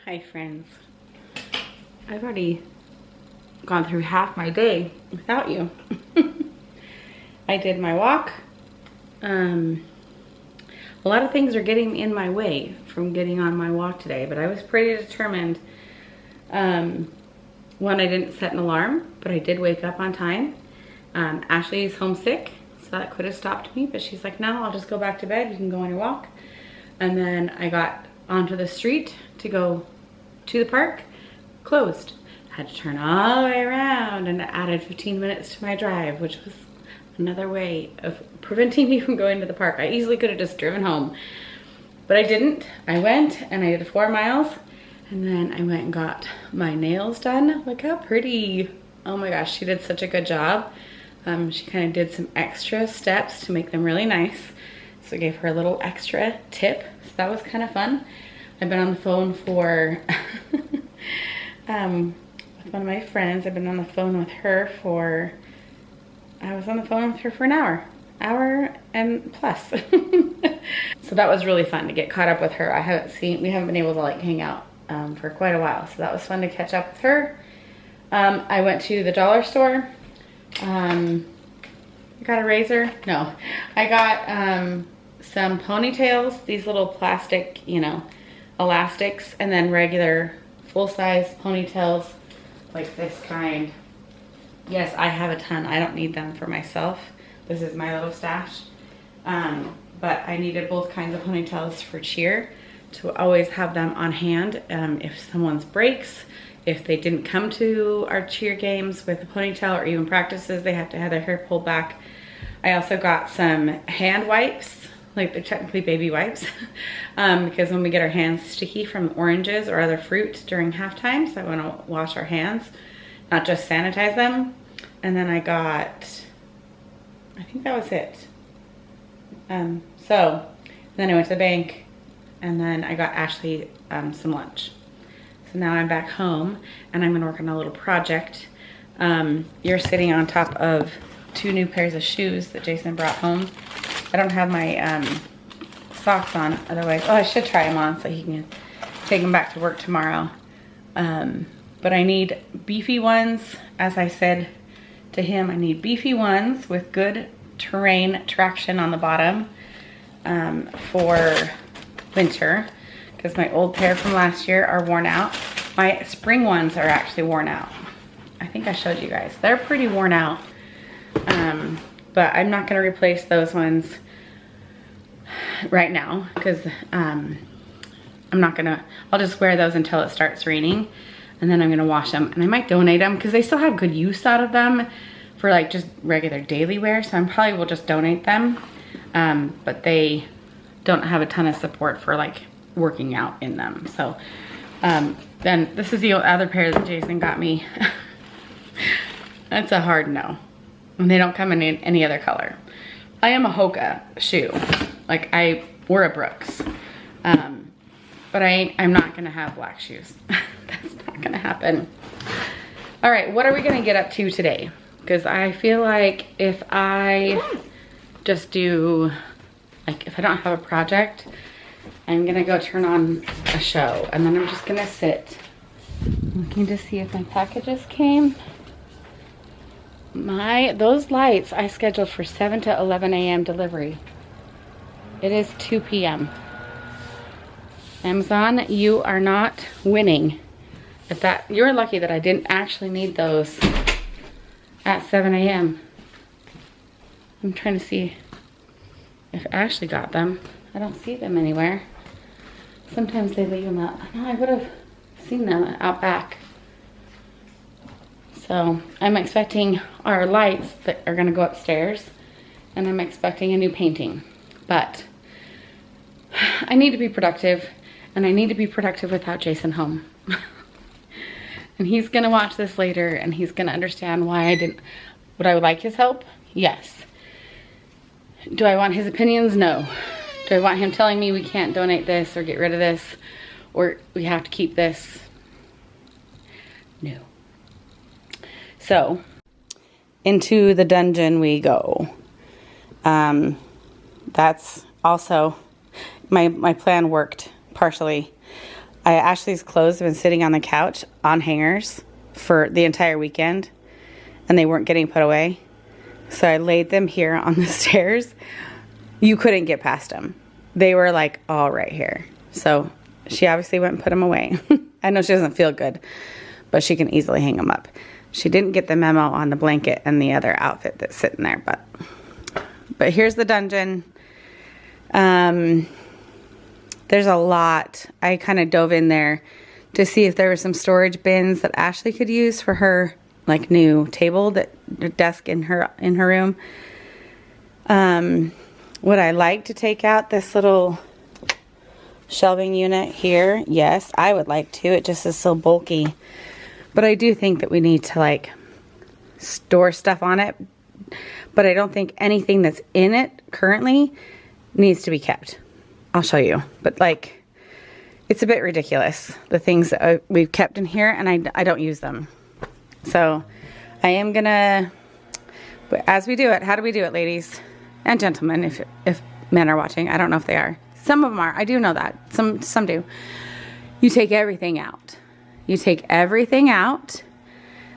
Hi friends. I've already gone through half my day without you. I did my walk. A lot of things are getting in my way from getting on my walk today, but I was pretty determined. One, I didn't set an alarm, but I did wake up on time. Ashley's homesick, so that could have stopped me, but she's like, no, I'll just go back to bed. You can go on your walk. And then I got onto the street to go to the park, closed. I had to turn all the way around, and it added 15 minutes to my drive, which was another way of preventing me from going to the park. I easily could have just driven home, but I didn't. I went and I did 4 miles, and then I went and got my nails done. Look how pretty. Oh my gosh, she did such a good job. She kind of did some extra steps to make them really nice. So I gave her a little extra tip. So that was kind of fun. I've been on the phone for with one of my friends. I've been on the phone with her for, I was on the phone with her for an hour and plus. So that was really fun to get caught up with her. We haven't been able to like hang out for quite a while. So that was fun to catch up with her. I went to the dollar store. I got a razor. No, I got some ponytails, these little plastic, elastics, and then regular full-size ponytails like this kind. Yes, I have a ton. I don't need them for myself. This is my little stash. But I needed both kinds of ponytails for cheer, to always have them on hand. If someone's breaks, if they didn't come to our cheer games with a ponytail or even practices, they have to have their hair pulled back. I also got some hand wipes, like they're technically baby wipes, because when we get our hands sticky from oranges or other fruit during halftime, so I want to wash our hands, not just sanitize them. And then I got, I think that was it. So then I went to the bank, and then I got Ashley some lunch. So now I'm back home, and I'm gonna work on a little project. You're sitting on top of 2 new pairs of shoes that Jason brought home. I don't have my socks on, otherwise, I should try them on so he can take them back to work tomorrow. But I need beefy ones. As I said to him, I need beefy ones with good terrain traction on the bottom for winter, because my old pair from last year are worn out. My spring ones are actually worn out. I think I showed you guys. They're pretty worn out. But I'm not gonna replace those ones right now, because I'll just wear those until it starts raining, and then I'm gonna wash them, and I might donate them because they still have good use out of them for like just regular daily wear. So I probably will just donate them, but they don't have a ton of support for like working out in them. So then this is the other pair that Jason got me. That's a hard no. And they don't come in any other color. I am a Hoka shoe. Like I wear a Brooks. But I'm not gonna have black shoes. That's not gonna happen. All right, what are we gonna get up to today? Because I feel like if I just do, like if I don't have a project, I'm gonna go turn on a show, and then I'm just gonna sit looking to see if my packages came. Those lights I scheduled for 7 to 11 a.m. delivery. It is 2 p.m. Amazon, you are not winning. You're lucky that I didn't actually need those at 7 a.m. I'm trying to see if Ashley got them. I don't see them anywhere. Sometimes they leave them out. No, I would have seen them out back. So I'm expecting our lights that are gonna go upstairs, and I'm expecting a new painting. But I need to be productive, and I need to be productive without Jason home. And he's gonna watch this later, and he's gonna understand why I didn't. Would I like his help? Yes. Do I want his opinions? No. Do I want him telling me we can't donate this or get rid of this, or we have to keep this? No. So, into the dungeon we go. That's also, my plan worked partially. Ashley's clothes have been sitting on the couch on hangers for the entire weekend, and they weren't getting put away. So I laid them here on the stairs. You couldn't get past them. They were like all right here. So she obviously went and put them away. I know she doesn't feel good, but she can easily hang them up. She didn't get the memo on the blanket and the other outfit that's sitting there, but here's the dungeon. There's a lot. I kind of dove in there to see if there were some storage bins that Ashley could use for her like new table, desk in her room. Would I like to take out this little shelving unit here? Yes, I would like to. It just is so bulky. But I do think that we need to like store stuff on it. But I don't think anything that's in it currently needs to be kept. I'll show you. But like, it's a bit ridiculous, the things that we've kept in here, and I don't use them. So I am gonna, as we do it, how do we do it, ladies and gentlemen, if men are watching? I don't know if they are. Some of them are. I do know that. Some do. You take everything out. You take everything out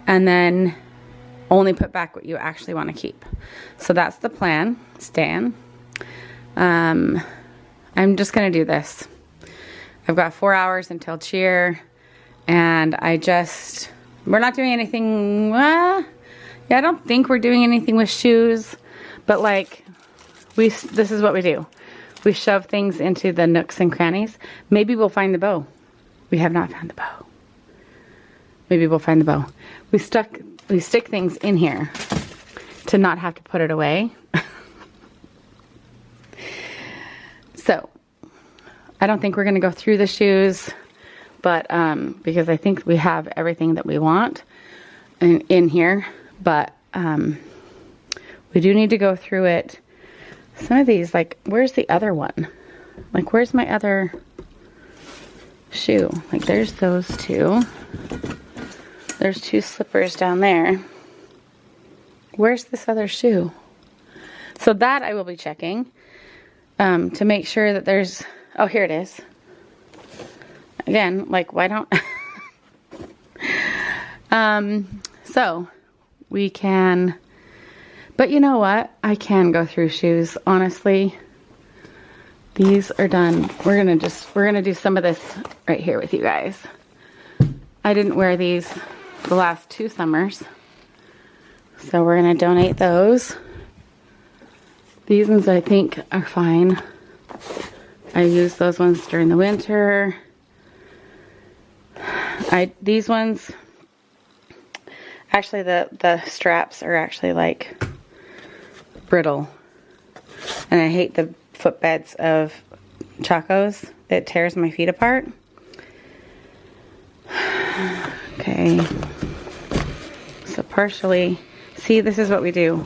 and then only put back what you actually want to keep. So that's the plan, Stan. I'm just gonna do this. I've got 4 hours until cheer, and we're not doing anything, yeah, I don't think we're doing anything with shoes, but like, this is what we do. We shove things into the nooks and crannies. Maybe we'll find the bow. We have not found the bow. Maybe we'll find the bow. We stick things in here to not have to put it away. So, I don't think we're going to go through the shoes, but because I think we have everything that we want in here, but we do need to go through it. Some of these, like, where's the other one? Like, where's my other shoe? Like, there's those two. There's 2 slippers down there. Where's this other shoe? So that I will be checking to make sure that there's, oh, here it is. Again, like, why don't, so we can, but you know what? I can go through shoes, honestly. These are done. We're gonna do some of this right here with you guys. I didn't wear these the last 2 summers, so we're gonna donate those. These ones I think are fine. I use those ones during the winter. These ones, actually the straps are actually like brittle, and I hate the footbeds of Chacos. It tears my feet apart. Okay, so partially, see, this is what we do.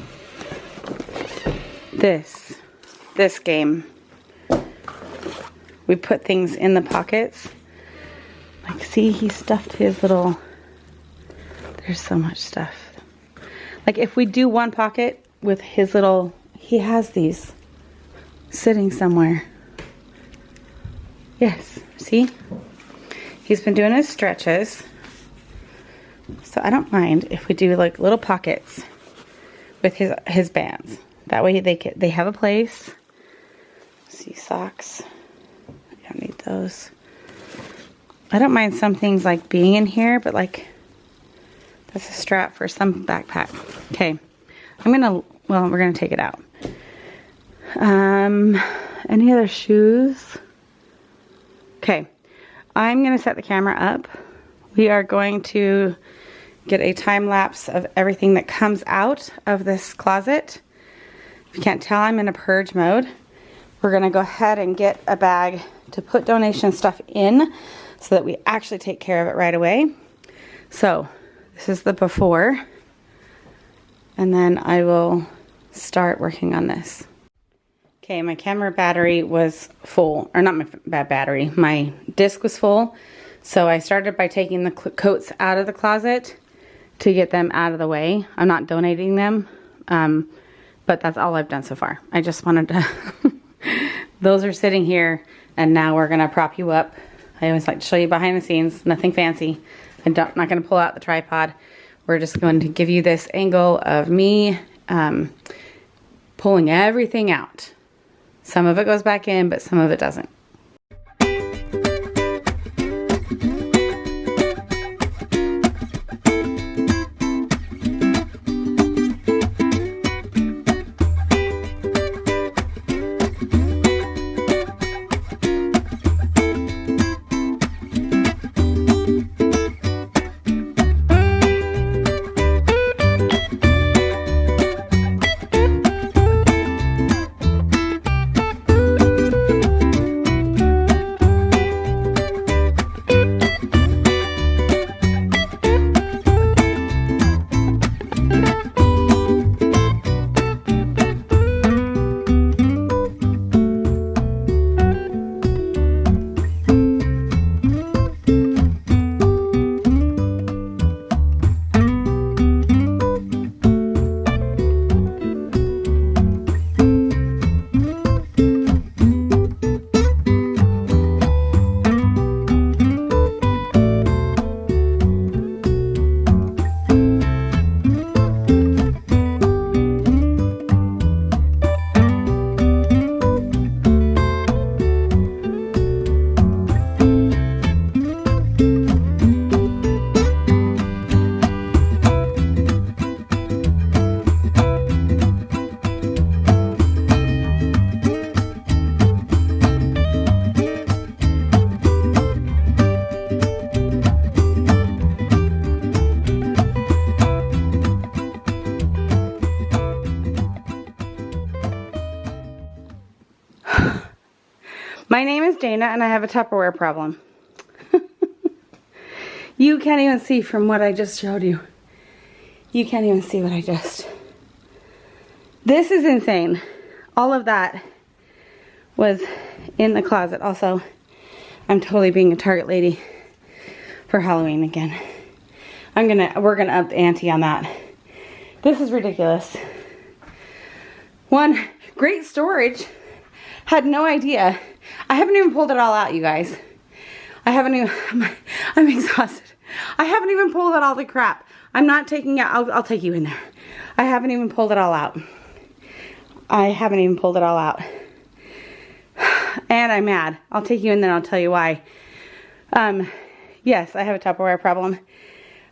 This game, we put things in the pockets. Like, see, he stuffed his little, there's so much stuff. Like, if we do one pocket with his little, he has these sitting somewhere. Yes, see? He's been doing his stretches. So I don't mind if we do like little pockets with his bands. That way they have a place. See, socks. We don't need those. I don't mind some things like being in here, but like that's a strap for some backpack. Okay, we're gonna take it out. Any other shoes? Okay, I'm gonna set the camera up. We are going to get a time lapse of everything that comes out of this closet. If you can't tell, I'm in a purge mode. We're gonna go ahead and get a bag to put donation stuff in so that we actually take care of it right away. So this is the before, and then I will start working on this. Okay, my camera battery was full, or not my battery, my disc was full. So I started by taking the coats out of the closet to get them out of the way. I'm not donating them, but that's all I've done so far. I just wanted to, those are sitting here, and now we're gonna prop you up. I always like to show you behind the scenes, nothing fancy. I'm not going to pull out the tripod. We're just going to give you this angle of me pulling everything out. Some of it goes back in, but some of it doesn't. My name is Dana and I have a Tupperware problem. You can't even see from what I just showed you. You can't even see what I just... This is insane. All of that was in the closet. Also, I'm totally being a Target lady for Halloween again. We're gonna up the ante on that. This is ridiculous. One, great storage. Had no idea. I haven't even pulled it all out, you guys. I haven't even, I'm exhausted. I haven't even pulled out all the crap. I'm not taking out, I'll take you in there. I haven't even pulled it all out. I haven't even pulled it all out. And I'm mad. I'll take you in there and I'll tell you why. Yes, I have a Tupperware problem.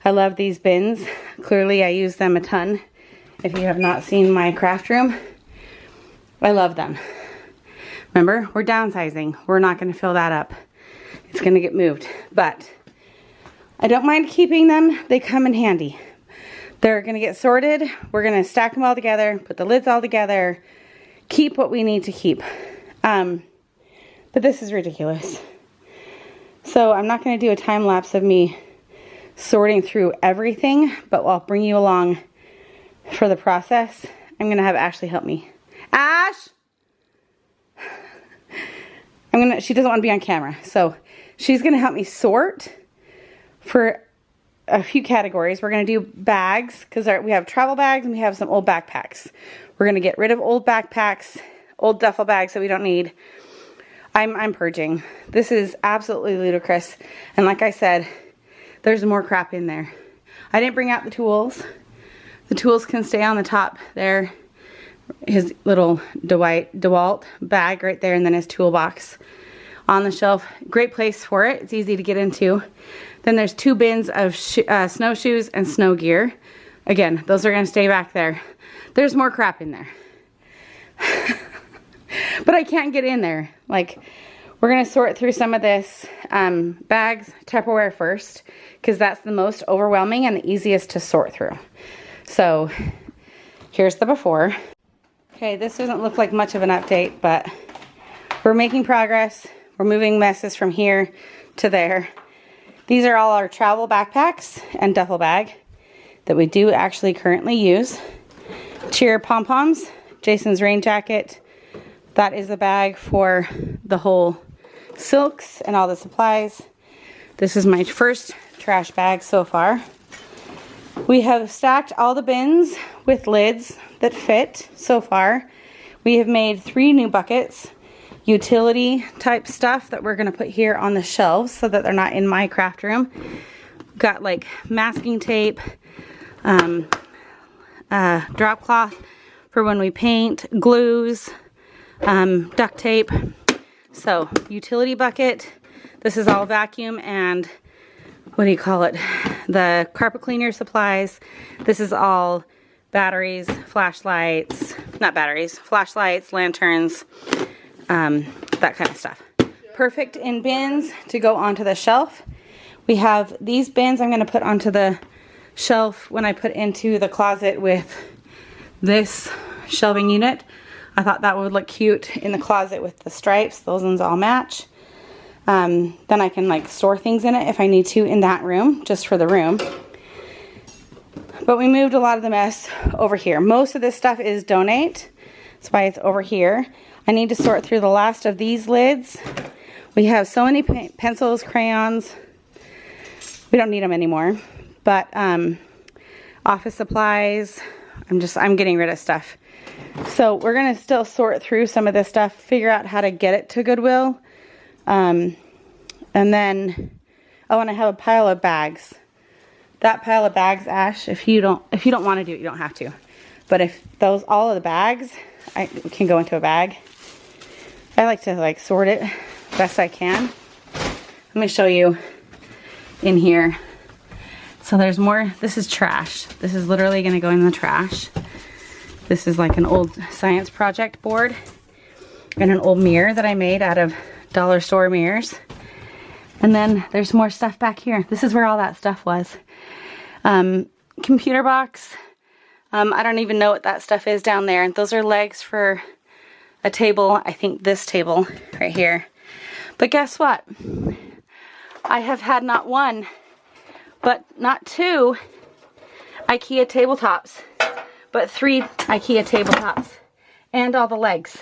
I love these bins. Clearly I use them a ton. If you have not seen my craft room, I love them. Remember, we're downsizing. We're not going to fill that up. It's going to get moved. But I don't mind keeping them. They come in handy. They're going to get sorted. We're going to stack them all together, put the lids all together, keep what we need to keep. But this is ridiculous. So I'm not going to do a time lapse of me sorting through everything, but I'll bring you along for the process. I'm going to have Ashley help me. Ash! She doesn't want to be on camera, so she's gonna help me sort for a few categories. We're gonna do bags, because we have travel bags and we have some old backpacks. We're gonna get rid of old backpacks, old duffel bags that we don't need. I'm purging. This is absolutely ludicrous. And like I said, there's more crap in there. I didn't bring out the tools. The tools can stay on the top there. His little DeWalt bag right there, and then his toolbox on the shelf. Great place for it. It's easy to get into. Then there's 2 bins of snowshoes and snow gear. Again, those are going to stay back there. There's more crap in there. But I can't get in there. Like, we're going to sort through some of this bags, Tupperware first, because that's the most overwhelming and the easiest to sort through. So here's the before. Okay, this doesn't look like much of an update, but we're making progress. We're moving messes from here to there. These are all our travel backpacks and duffel bag that we do actually currently use. Cheer pom-poms, Jason's rain jacket. That is the bag for the whole silks and all the supplies. This is my first trash bag so far. We have stacked all the bins with lids that fit so far. We have made 3 new buckets utility type stuff that we're gonna put here on the shelves so that they're not in my craft room. Got like masking tape, drop cloth for when we paint, glues, duct tape. So utility bucket. This is all vacuum and what do you call it? The carpet cleaner supplies. This is all batteries, flashlights, not batteries, flashlights, lanterns, that kind of stuff. Perfect in bins to go onto the shelf. We have these bins I'm going to put onto the shelf when I put into the closet with this shelving unit. I thought that would look cute in the closet with the stripes. Those ones all match. Then I can like store things in it if I need to in that room, just for the room. But we moved a lot of the mess over here. Most of this stuff is donate. That's why it's over here. I need to sort through the last of these lids. We have so many pencils, crayons. We don't need them anymore. But office supplies. I'm getting rid of stuff. So we're gonna still sort through some of this stuff, figure out how to get it to Goodwill. And then, oh, and I have a pile of bags. That pile of bags, Ash, if you don't want to do it, you don't have to. But if all of the bags, can go into a bag. I like to like sort it best I can. Let me show you in here. So there's more. This is trash. This is literally going to go in the trash. This is like an old science project board and an old mirror that I made out of dollar store mirrors. And then there's more stuff back here. This is where all that stuff was. Computer box. I don't even know what that stuff is down there. And those are legs for a table. I think this table right here. But guess what? I have had not one, but not two IKEA tabletops, but 3 IKEA tabletops and all the legs.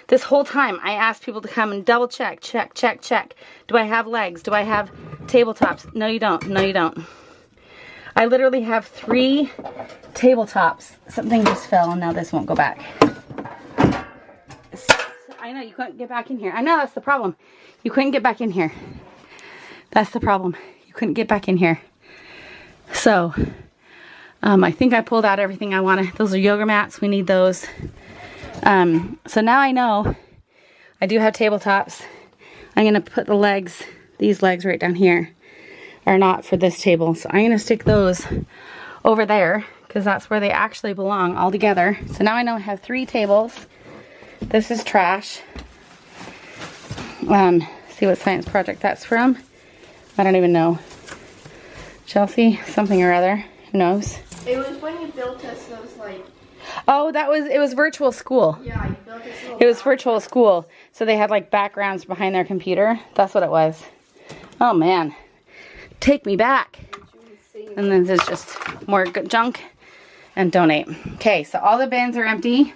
This whole time I asked people to come and double check. Do I have legs? Do I have tabletops? No, you don't. No, you don't. I literally have 3 tabletops. Something just fell and now this won't go back. I know you couldn't get back in here. I know that's the problem. You couldn't get back in here. That's the problem. You couldn't get back in here. So, I think I pulled out everything I wanted. Those are yoga mats. We need those. So now I know I do have tabletops. I'm going to put the legs, these legs right down here, are not for this table. So I'm going to stick those over there because that's where they actually belong all together. So now I know I have 3 tables. This is trash. See what science project that's from. I don't even know. Chelsea, something or other. Who knows? It was when you built us those like... Oh, it was virtual school. Yeah, you built us It was virtual school. So they had like backgrounds behind their computer. That's what it was. Oh man. Take me back. And then there's just more junk and donate. Okay, so all the bins are empty.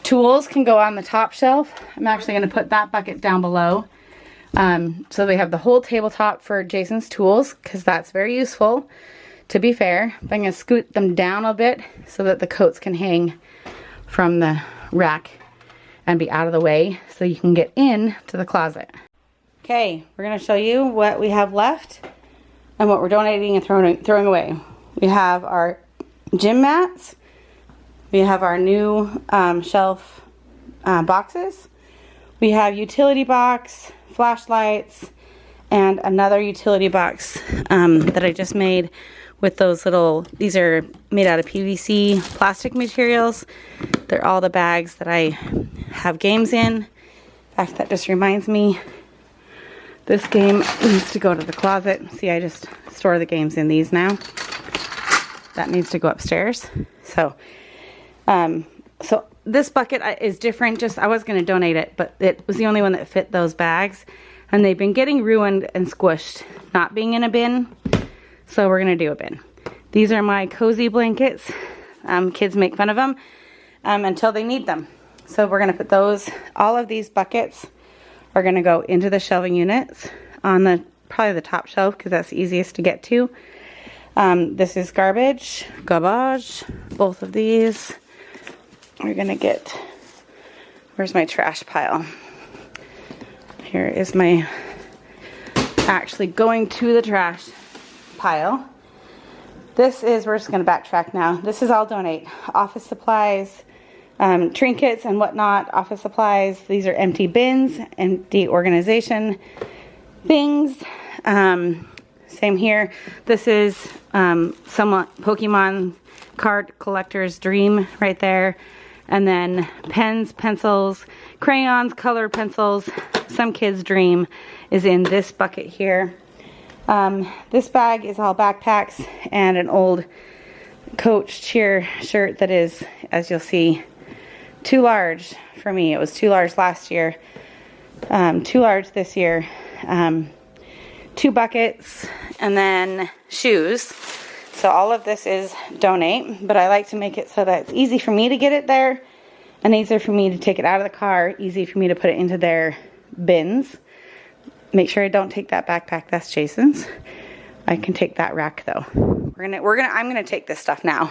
Tools can go on the top shelf. I'm actually going to put that bucket down below. So we have the whole tabletop for Jason's tools because that's very useful, to be fair. But I'm going to scoot them down a bit so that the coats can hang from the rack and be out of the way so you can get in to the closet. Okay, we're going to show you what we have left and what we're donating and throwing away. We have our gym mats. We have our new shelf boxes. We have utility box, flashlights, and another utility box that I just made with those little, these are made out of PVC plastic materials. They're all the bags that I have games in. In fact, that just reminds me, this game needs to go to the closet. See, I just store the games in these now. That needs to go upstairs. So this bucket is different. Just, I was going to donate it, but it was the only one that fit those bags. And they've been getting ruined and squished, not being in a bin. So we're going to do a bin. These are my cozy blankets. Kids make fun of them until they need them. So we're going to put those, all of these buckets are going to go into the shelving units on probably the top shelf because that's the easiest to get to. This is garbage, both of these. We're gonna get, where's my trash pile? here is my actually going to the trash pile. This is, we're just going to backtrack now. This is all donate. Office supplies, trinkets and whatnot, office supplies. These are empty bins, empty organization things. Same here. This is somewhat Pokemon card collector's dream right there. And then pens, pencils, crayons, colored pencils. Some kid's dream is in this bucket here. This bag is all backpacks and an old Coach cheer shirt that is, as you'll see, too large for me. It was too large last year, too large this year. 2 buckets, and then shoes. So all of this is donate, but I like to make it so that it's easy for me to get it there and easier for me to take it out of the car, easy for me to put it into their bins. Make sure I don't take that backpack. That's Jason's. I can take that rack though. I'm gonna take this stuff now.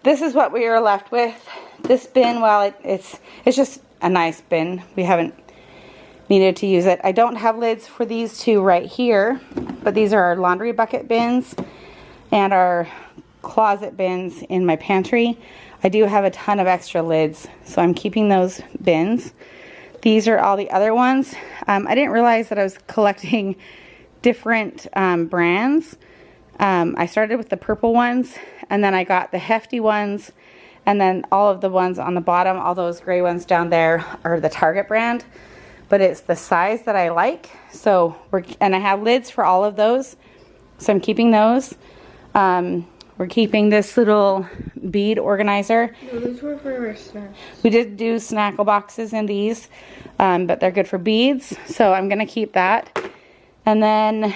This is what we are left with. This bin, while it's just a nice bin, we haven't needed to use it. I don't have lids for these 2 right here, but these are our laundry bucket bins and our closet bins in my pantry. I do have a ton of extra lids, so I'm keeping those bins. These are all the other ones. I didn't realize that I was collecting different brands. I started with the purple ones, and then I got the hefty ones, and then all of the ones on the bottom, all those gray ones down there are the Target brand. But it's the size that I like. So and I have lids for all of those. So I'm keeping those. We're keeping this little bead organizer. No, those were for our snacks. We did do snackle boxes in these, but they're good for beads. So I'm gonna keep that. And then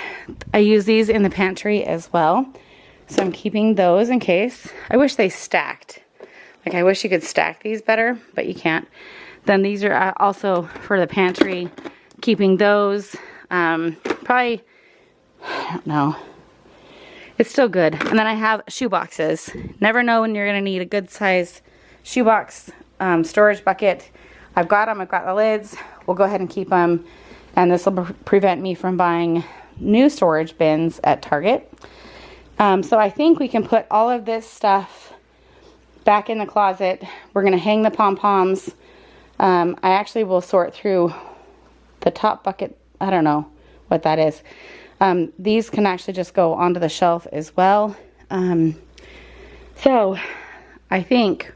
I use these in the pantry as well. So I'm keeping those in case. I wish they stacked. Like I wish you could stack these better, but you can't. Then these are also for the pantry, keeping those, probably, I don't know, it's still good. And then I have shoe boxes. Never know when you're going to need a good size shoebox storage bucket. I've got them, I've got the lids. We'll go ahead and keep them. And this will prevent me from buying new storage bins at Target. So I think we can put all of this stuff back in the closet. We're going to hang the pom-poms. I actually will sort through the top bucket. I don't know what that is. These can actually just go onto the shelf as well. So I think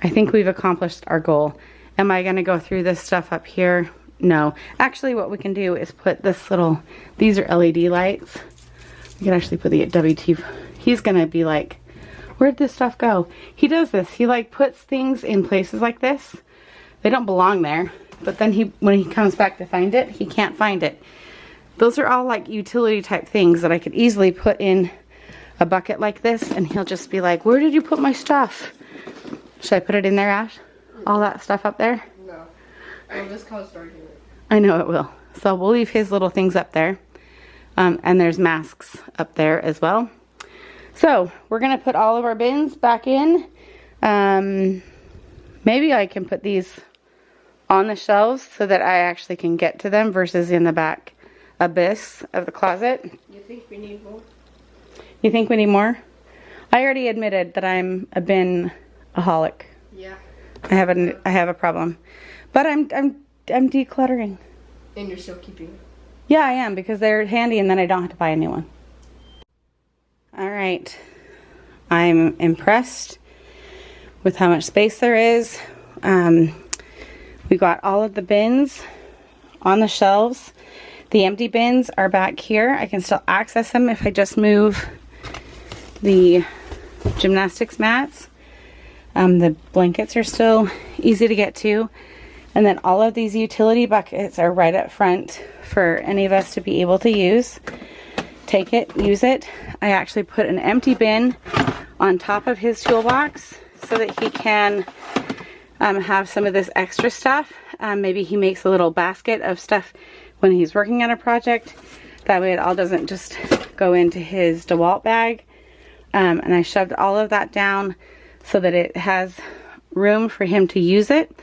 we've accomplished our goal. Am I going to go through this stuff up here? No. Actually, what we can do is put this little, these are LED lights. We can actually put the WT. He's going to be like, where'd this stuff go? He does this. He like puts things in places like this. They don't belong there, but then when he comes back to find it, he can't find it. Those are all like utility type things that I could easily put in a bucket like this, and he'll just be like, where did you put my stuff? Should I put it in there, Ash? All that stuff up there? No. It'll just cause argument. I know it will. So we'll leave his little things up there. And there's masks up there as well. So we're gonna put all of our bins back in. Maybe I can put these on the shelves so that I actually can get to them versus in the back abyss of the closet. You think we need more? You think we need more? I already admitted that I'm a bin-aholic. Yeah. I have a problem. But I'm decluttering. And you're still keeping it. Yeah, I am, because they're handy and then I don't have to buy a new one. All right. I'm impressed with how much space there is. We got all of the bins on the shelves. The empty bins are back here. I can still access them if I just move the gymnastics mats. The blankets are still easy to get to. And then all of these utility buckets are right up front for any of us to be able to use. Take it, use it. I actually put an empty bin on top of his toolbox so that he can have some of this extra stuff. Maybe he makes a little basket of stuff when he's working on a project. That way it all doesn't just go into his DeWalt bag. And I shoved all of that down so that it has room for him to use it.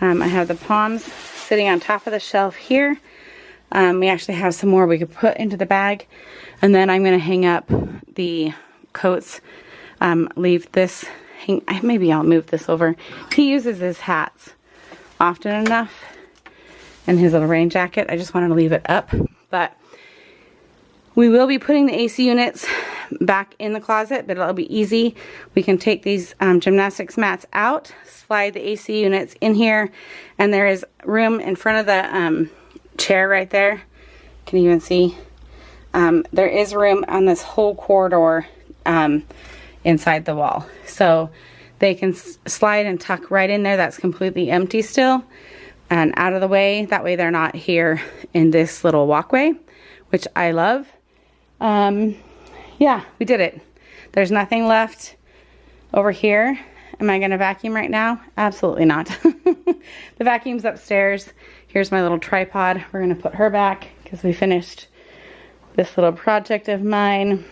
I have the palms sitting on top of the shelf here. We actually have some more we could put into the bag. And then I'm going to hang up the coats. Leave this, maybe I'll move this over. He uses his hats often enough and his little rain jacket. I just wanted to leave it up. But we will be putting the AC units back in the closet, but it'll be easy. We can take these gymnastics mats out, slide the AC units in here, and there is room in front of the chair right there. Can you even see? There is room on this whole corridor inside the wall. So they can slide and tuck right in there. That's completely empty still and out of the way. That way they're not here in this little walkway, which I love. Yeah, we did it. There's nothing left over here. Am I gonna vacuum right now? Absolutely not. The vacuum's upstairs. Here's my little tripod. We're gonna put her back because we finished this little project of mine.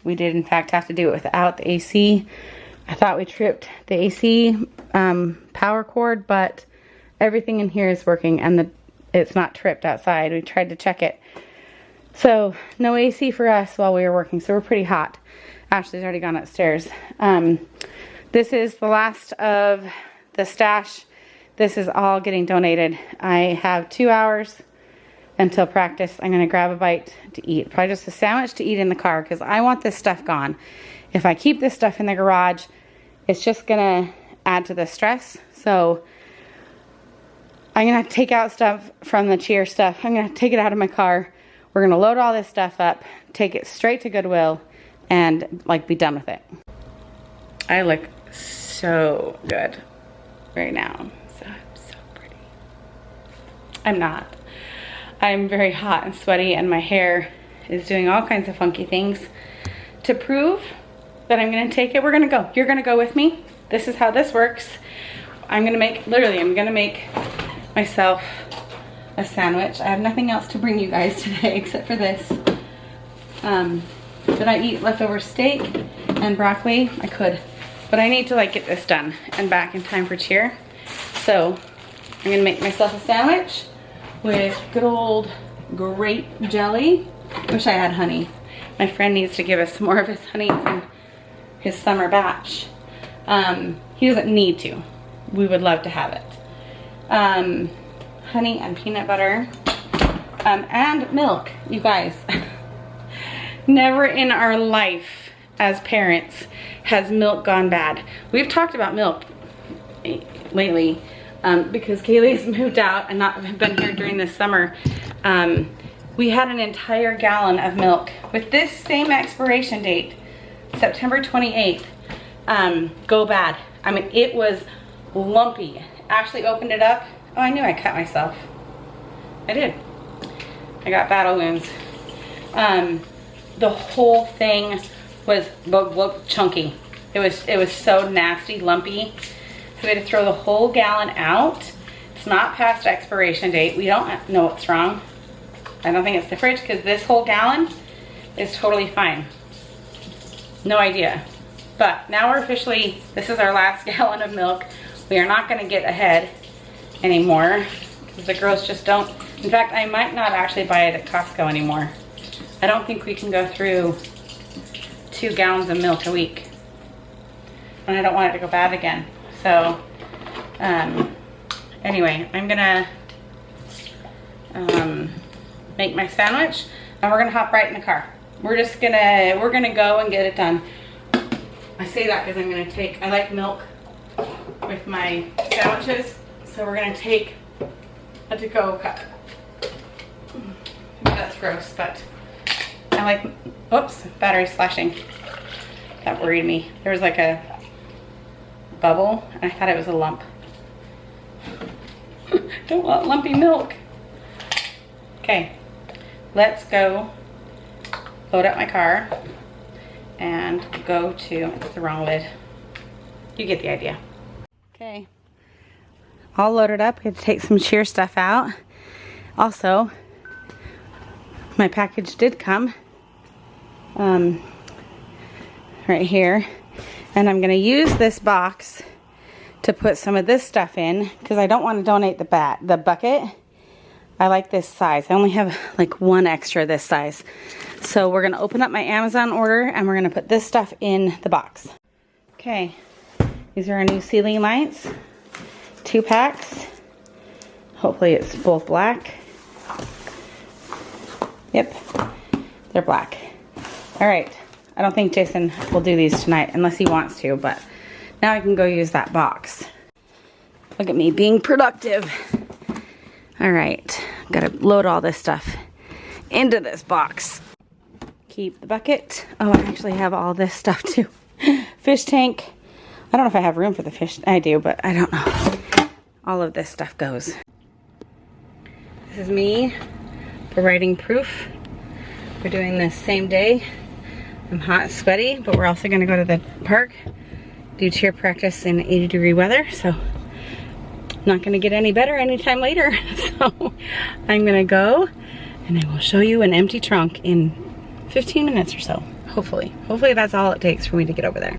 We did in fact have to do it without the AC. I thought we tripped the AC power cord, but everything in here is working and it's not tripped outside. We tried to check it. So no AC for us while we were working, so we're pretty hot. Ashley's already gone upstairs. This is the last of the stash. This is all getting donated. I have 2 hours until practice. I'm gonna grab a bite to eat. Probably just a sandwich to eat in the car because I want this stuff gone. If I keep this stuff in the garage, it's just gonna add to the stress. So I'm gonna have to take out stuff from the cheer stuff. I'm gonna take it out of my car. We're gonna load all this stuff up, take it straight to Goodwill, and like be done with it. I look so good right now. So pretty. I'm not. I'm very hot and sweaty and my hair is doing all kinds of funky things. To prove that I'm gonna take it, we're gonna go. You're gonna go with me. This is how this works. I'm gonna make, literally, I'm gonna make myself a sandwich. I have nothing else to bring you guys today except for this. Did I eat leftover steak and broccoli? I could, but I need to like get this done and back in time for cheer. So I'm gonna make myself a sandwich with good old grape jelly. Wish I had honey. My friend needs to give us some more of his honey from his summer batch. He doesn't need to. We would love to have it. Honey and peanut butter, and milk, you guys. Never in our life as parents has milk gone bad. We've talked about milk lately because Kaylee's moved out and not been here during the summer. We had an entire gallon of milk with this same expiration date, September 28th, go bad. I mean, it was lumpy. Actually opened it up. Oh, I knew I cut myself. I did. I got battle wounds. The whole thing was chunky. It was so nasty, lumpy. So we had to throw the whole gallon out. It's not past expiration date. We don't know what's wrong. I don't think it's the fridge because this whole gallon is totally fine. No idea. But now we're officially, this is our last gallon of milk. We are not gonna get ahead anymore because the girls just don't. In fact, I might not actually buy it at Costco anymore. I don't think we can go through 2 gallons of milk a week. And I don't want it to go bad again. So, anyway, I'm gonna make my sandwich and we're gonna hop right in the car. We're gonna go and get it done. I say that because I'm gonna take, I like milk with my sandwiches. So we're gonna take a to-go cup. That's gross, but I like, oops, battery's flashing. That worried me. There was like a bubble and I thought it was a lump. Don't want lumpy milk. Okay, let's go load up my car and go to, it's the wrong lid. You get the idea. Okay, all loaded up. We had to take some cheer stuff out. Also, my package did come right here, and I'm gonna use this box to put some of this stuff in because I don't want to donate the bucket. I like this size. I only have like one extra this size. So we're gonna open up my Amazon order and we're gonna put this stuff in the box. Okay, these are our new ceiling lights. 2 packs. Hopefully it's both black. Yep, they're black. All right, I don't think Jason will do these tonight unless he wants to, but now I can go use that box. Look at me being productive. All right, gotta load all this stuff into this box. Keep the bucket. Oh, I actually have all this stuff too. Fish tank. I don't know if I have room for the fish. I do, but I don't know. All of this stuff goes. This is me providing proof. We're doing this same day. I'm hot and sweaty, but we're also gonna go to the park, do cheer practice in 80-degree weather, so not gonna get any better anytime later. So I'm gonna go and I will show you an empty trunk in 15 minutes or so, hopefully. Hopefully that's all it takes for me to get over there.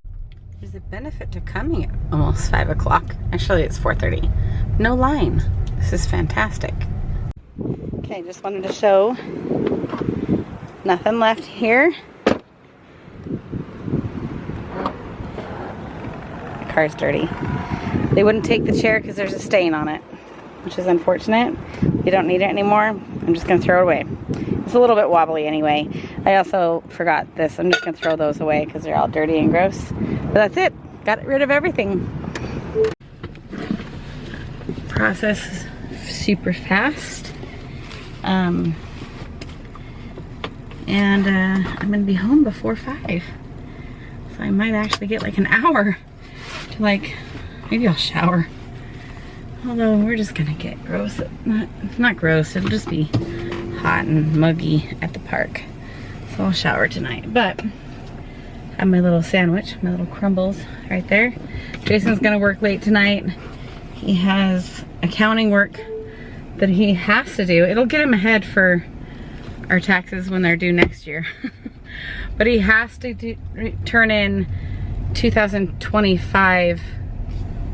There's a benefit to coming at almost 5 o'clock. Actually, it's 4:30. No line. This is fantastic. Okay, just wanted to show nothing left here. The car's dirty. They wouldn't take the chair because there's a stain on it, which is unfortunate. You don't need it anymore. I'm just gonna throw it away. It's a little bit wobbly anyway. I also forgot this. I'm just gonna throw those away because they're all dirty and gross. But that's it. Got rid of everything. Process super fast. I'm gonna be home before 5. So I might actually get like an hour to like, maybe I'll shower. Although we're just gonna get gross. Not gross, it'll just be hot and muggy at the park. So I'll shower tonight. But I have my little sandwich, my little crumbles right there. Jason's gonna work late tonight. He has accounting work that he has to do. It'll get him ahead for our taxes when they're due next year. But he has to turn in 2025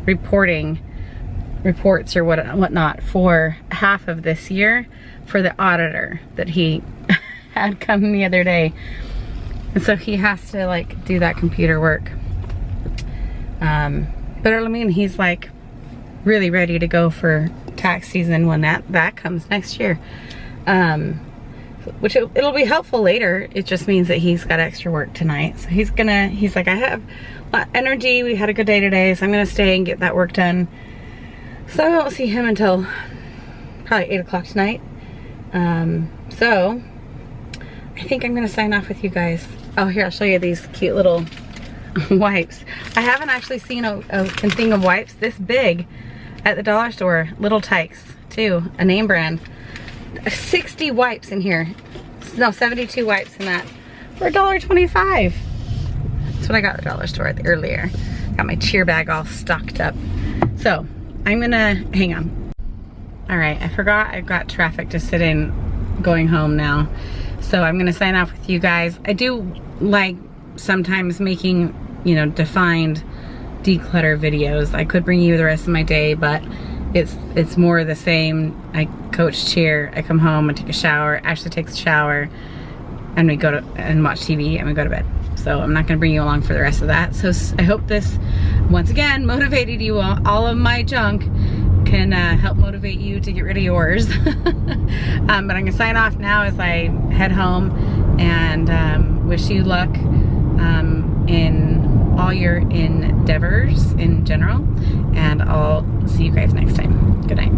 reports or whatnot for half of this year for the auditor that he had come the other day. And so he has to like do that computer work. But I mean, he's like really ready to go for tax season when that comes next year. Which it'll be helpful later. It just means that he's got extra work tonight. So he's like, I have a lot of energy. We had a good day today, so I'm gonna stay and get that work done. So I won't see him until probably 8 o'clock tonight. So I think I'm gonna sign off with you guys. Oh, here, I'll show you these cute little wipes. I haven't actually seen a thing of wipes this big at the dollar store. Little Tykes too, a name brand. 60 wipes in here. No, 72 wipes in that for $1.25. That's what I got at the dollar store earlier. Got my cheer bag all stocked up. So I'm gonna, hang on. All right, I forgot I've got traffic to sit in going home now. So I'm gonna sign off with you guys. I do like sometimes making, you know, defined declutter videos. I could bring you the rest of my day, but it's more the same. I coach cheer, I come home, I take a shower, Ashley takes a shower, and we go to and watch TV and we go to bed. So I'm not gonna bring you along for the rest of that. So I hope this, once again, motivated you. All of my junk can help motivate you to get rid of yours. But I'm gonna sign off now as I head home and wish you luck in all your endeavors in general, and I'll see you guys next time. Good night.